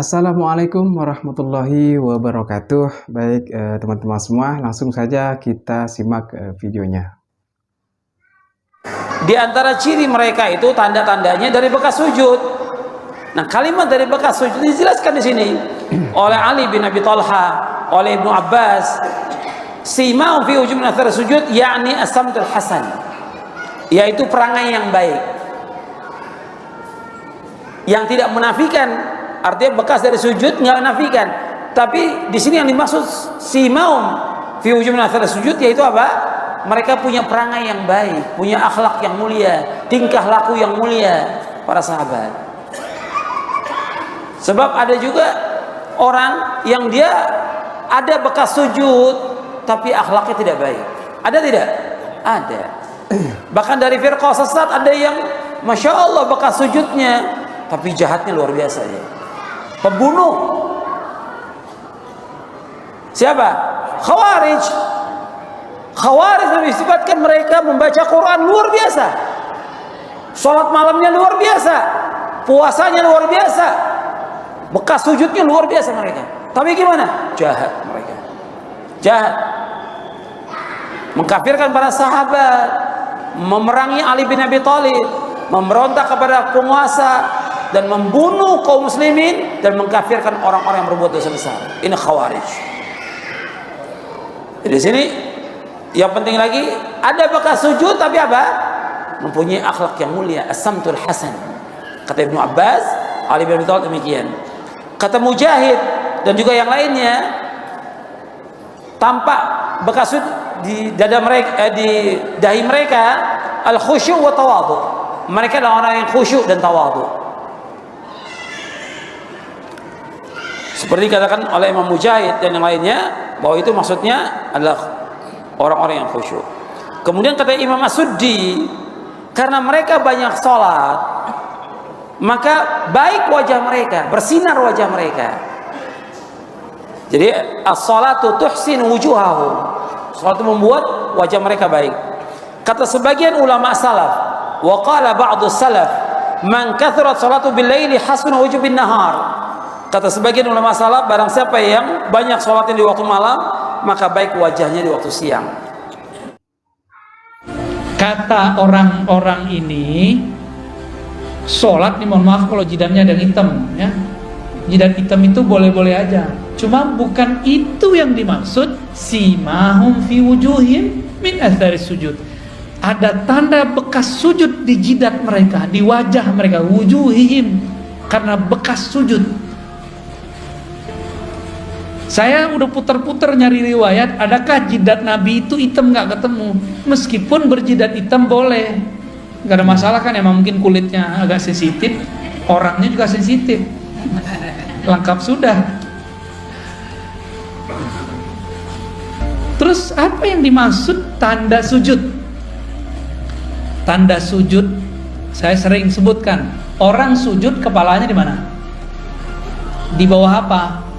Assalamualaikum warahmatullahi wabarakatuh. Baik, teman-teman semua, langsung saja kita simak videonya. Di antara ciri mereka itu tanda-tandanya dari bekas sujud. Nah, kalimat dari bekas sujud dijelaskan di sini oleh Ali bin Abi Thalha, oleh Ibnu Abbas. Sima'u fi ujum athar sujud yakni as-samtul hasan, yaitu perangai yang baik, yang tidak menafikan. Artinya bekas dari sujud nggak menafikan, tapi di sini yang dimaksud sima'u fi ujum athar sujud yaitu apa? Mereka punya perangai yang baik, punya akhlak yang mulia, tingkah laku yang mulia, para sahabat. Sebab ada juga orang yang dia ada bekas sujud tapi akhlaknya tidak baik. Ada tidak? Ada. Bahkan dari firqah sesat ada yang Masya Allah bekas sujudnya tapi jahatnya luar biasa ya. Pembunuh. Siapa? Khawarij. Khawarij mensifatkan mereka membaca Quran luar biasa, sholat malamnya luar biasa, puasanya luar biasa, bekas sujudnya luar biasa mereka. Tapi gimana? Jahat mereka. Jahat. Mengkafirkan para sahabat, memerangi Ali bin Abi Thalib, memberontak kepada penguasa, dan membunuh kaum muslimin, dan mengkafirkan orang-orang yang berbuat dosa besar. Ini Khawarij. Di sini yang penting lagi ada bekas sujud tapi apa? Mempunyai akhlak yang mulia, as-samtul hasan. Kata Ibnu Abbas, Ali bin Abi Thalib demikian. Kata Mujahid dan juga yang lainnya, tampak bekas sujud di dada mereka, di dahi mereka, al-khusyu' wa tawadhu. Mereka adalah orang yang khusyuk dan tawadhu. Seperti dikatakan oleh Imam Mujahid dan yang lainnya, bahwa itu maksudnya adalah orang-orang yang khusyuk. Kemudian kata Imam As-Suddi, karena mereka banyak sholat, maka baik wajah mereka, bersinar wajah mereka. Jadi as-sholatu tuhsin wujuhahum. Sholat itu membuat wajah mereka baik. Kata sebagian ulama salaf, wa qala ba'du salaf, man kathurat sholatu bil laili hasuna wujuh bin nahar. Kata sebagian ulama salaf, barang siapa yang banyak sholatnya di waktu malam, maka baik wajahnya di waktu siang. Kata orang-orang ini, sholat nih, mohon maaf kalau jidatnya ada yang hitam ya. Jidat hitam itu boleh-boleh aja, cuma bukan itu yang dimaksud simahum fi wujuhim min athari sujud. Ada tanda bekas sujud di jidat mereka, di wajah mereka, wujuhihim, karena bekas sujud. Saya udah putar-putar nyari riwayat, adakah jidat Nabi itu hitam, nggak ketemu. Meskipun berjidat hitam boleh, nggak ada masalah kan, emang mungkin kulitnya agak sensitif, orangnya juga sensitif, lengkap sudah. Terus apa yang dimaksud tanda sujud? Tanda sujud saya sering sebutkan, orang sujud kepalanya di mana? Di bawah apa?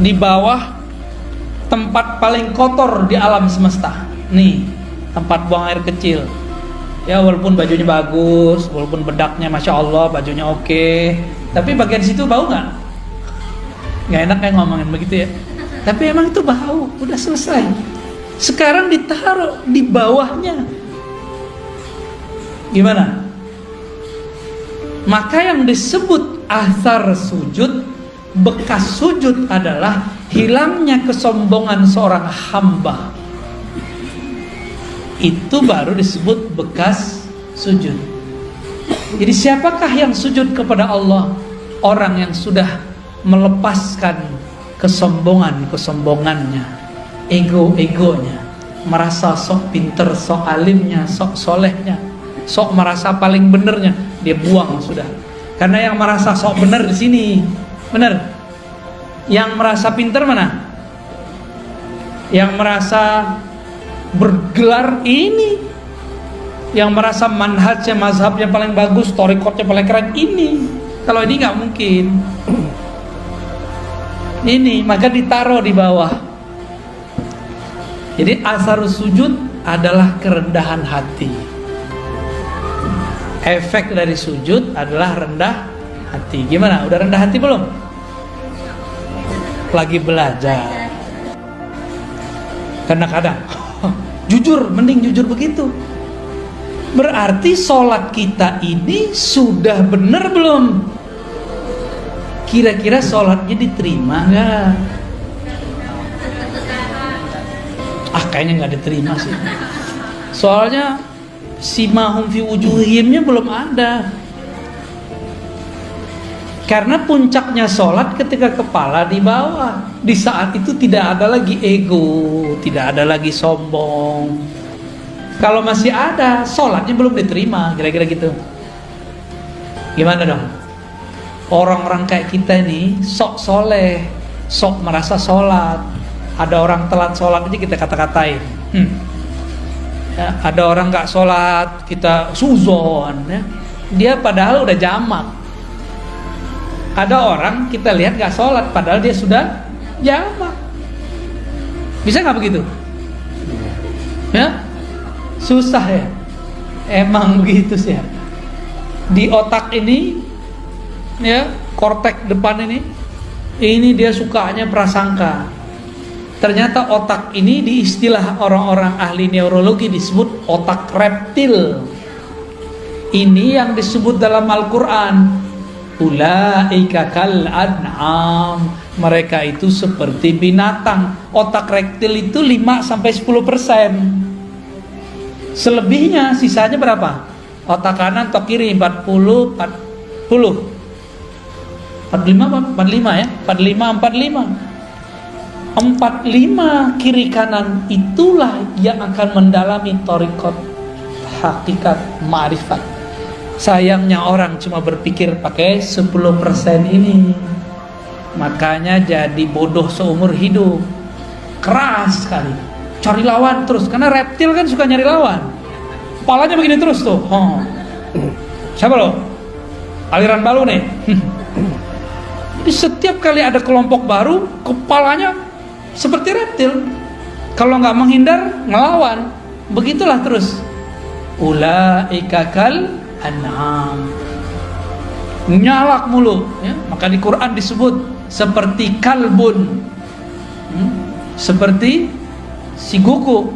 Di bawah tempat paling kotor di alam semesta. Nih, tempat buang air kecil. Ya, walaupun bajunya bagus, walaupun bedaknya Masya Allah, bajunya oke, tapi bagian situ bau nggak? Nggak enak kayak ngomongin begitu ya. Tapi emang itu bau, udah selesai. Sekarang ditaruh di bawahnya. Gimana? Maka yang disebut athar sujud, bekas sujud adalah hilangnya kesombongan seorang hamba. Itu baru disebut bekas sujud. Jadi siapakah yang sujud kepada Allah? Orang yang sudah melepaskan kesombongannya, ego-egonya, merasa sok pinter, sok alimnya, sok solehnya, sok merasa paling benernya, dia buang sudah. Karena yang merasa sok bener di sini, benar. Yang merasa pinter mana? Yang merasa bergelar ini. Yang merasa manhajnya, mazhabnya paling bagus, thariqatnya paling keren ini. Kalau ini nggak mungkin. Ini maka ditaruh di bawah. Jadi asar sujud adalah kerendahan hati. Efek dari sujud adalah rendah hati. Gimana? Udah rendah hati belum? Lagi belajar. Kadang-kadang jujur, mending jujur begitu. Berarti sholat kita ini sudah benar belum? Kira-kira sholatnya diterima nggak? Kayaknya nggak diterima sih. Soalnya simahum fi wujuhihimnya belum ada. Karena puncaknya sholat ketika kepala di bawah. Di saat itu tidak ada lagi ego, tidak ada lagi sombong. Kalau masih ada, sholatnya belum diterima, kira-kira gitu. Gimana dong? Orang-orang kayak kita ini sok soleh, sok merasa sholat. Ada orang telat sholat aja kita kata-katain. Ya, ada orang nggak sholat kita suzon. Ya. Dia padahal udah jamak. Ada orang kita lihat nggak sholat padahal dia sudah jamak. Bisa nggak begitu? Ya, susah ya. Emang begitu sih ya. Di otak ini, ya, kortek depan ini dia sukanya prasangka. Ternyata otak ini di istilah orang-orang ahli neurologi disebut otak reptil. Ini yang disebut dalam Al-Quran, ulaika kal an'am, mereka itu seperti binatang. Otak reptil itu 5-10%. Selebihnya sisanya berapa? Otak kanan atau kiri 40 45 ya, 45 kiri kanan itulah yang akan mendalami thariqat hakikat ma'rifat. Sayangnya orang cuma berpikir pakai 10% ini, makanya jadi bodoh seumur hidup. Keras sekali, cari lawan terus, karena reptil kan suka nyari lawan. Kepalanya begini terus tuh. Siapa lo? Aliran baru nih. Jadi setiap kali ada kelompok baru, kepalanya seperti reptil. Kalau nggak menghindar, ngelawan. Begitulah terus. Ulaika kal an'am, nyalak mulu ya. Maka di Quran disebut seperti kalbun, seperti si kuku.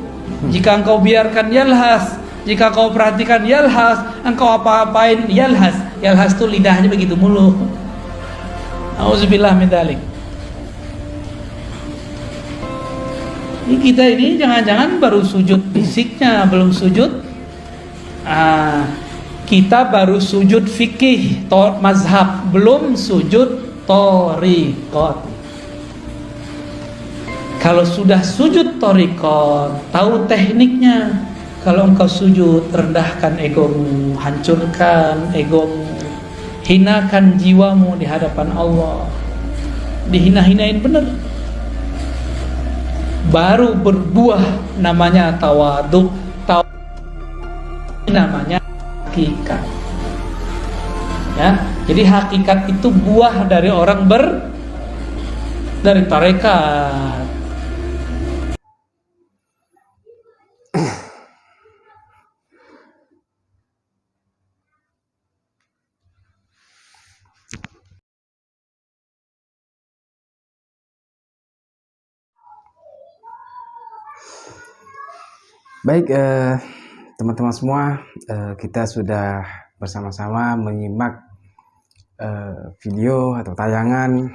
Jika engkau biarkan yalhas, jika kau perhatikan yalhas, engkau apa-apain yalhas. Yalhas itu lidahnya begitu mulu. Auzubillah min dzalik. Ini kita ini jangan-jangan baru sujud fisiknya, belum sujud. Kita baru sujud fikih mazhab, belum sujud thariqat. Kalau sudah sujud thariqat, tahu tekniknya. Kalau engkau sujud, rendahkan egomu, hancurkan egomu, hinakan jiwamu di hadapan Allah. Dihina-hinain bener, baru berbuah namanya tawadhu. Namanya hakikat. Ya, jadi hakikat itu buah dari orang dari tarekat. Baik, teman-teman semua, kita sudah bersama-sama menyimak video atau tayangan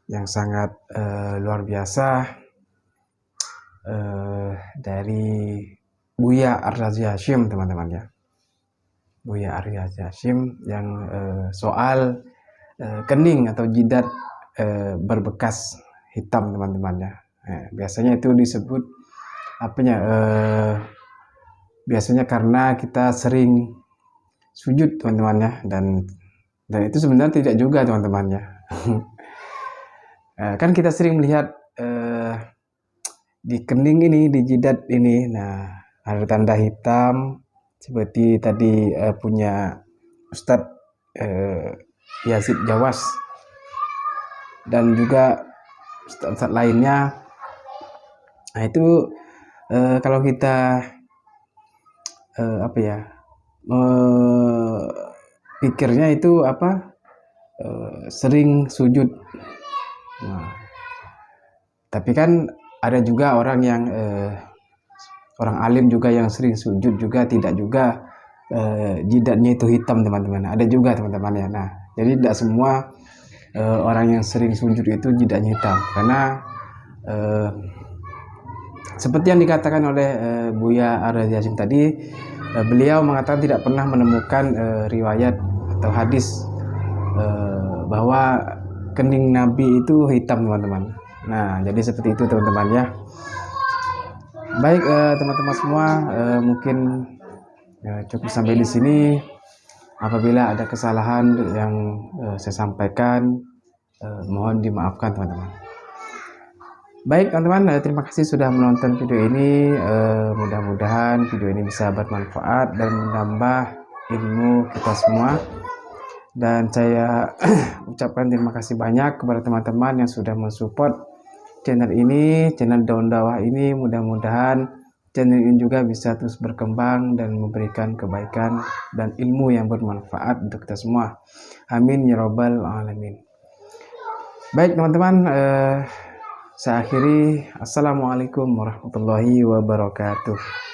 yang sangat luar biasa dari Buya Aryazi Hashim, teman-teman ya. Buya Aryazi Hashim yang soal kening atau jidat berbekas hitam, teman-teman ya. Biasanya itu disebut biasanya karena kita sering sujud, teman-teman ya, dan itu sebenarnya tidak juga, teman-teman ya. Kan kita sering melihat di kening ini, di jidat ini, nah ada tanda hitam seperti tadi punya Ustadz Yazid Jawas dan juga Ustadz lainnya. Nah itu kalau kita pikirnya itu apa, sering sujud. Nah, tapi kan ada juga orang yang orang alim juga yang sering sujud juga tidak juga jidatnya itu hitam teman-teman. Ada juga teman-teman ya. Nah, jadi tidak semua orang yang sering sujud itu jidatnya hitam, karena seperti yang dikatakan oleh Buya Ar-Yasin tadi, beliau mengatakan tidak pernah menemukan riwayat atau hadis bahwa kening Nabi itu hitam teman-teman. Nah, jadi seperti itu teman-teman ya. Baik teman-teman semua, mungkin cukup sampai di sini. Apabila ada kesalahan yang saya sampaikan, mohon dimaafkan teman-teman. Baik teman-teman, terima kasih sudah menonton video ini. Mudah-mudahan video ini bisa bermanfaat dan menambah ilmu kita semua. Dan saya ucapkan terima kasih banyak kepada teman-teman yang sudah mensupport channel ini, channel Daun Dakwah ini. Mudah-mudahan channel ini juga bisa terus berkembang dan memberikan kebaikan dan ilmu yang bermanfaat untuk kita semua. Amin ya robbal alamin. Baik teman-teman, saya akhiri. Assalamualaikum warahmatullahi wabarakatuh.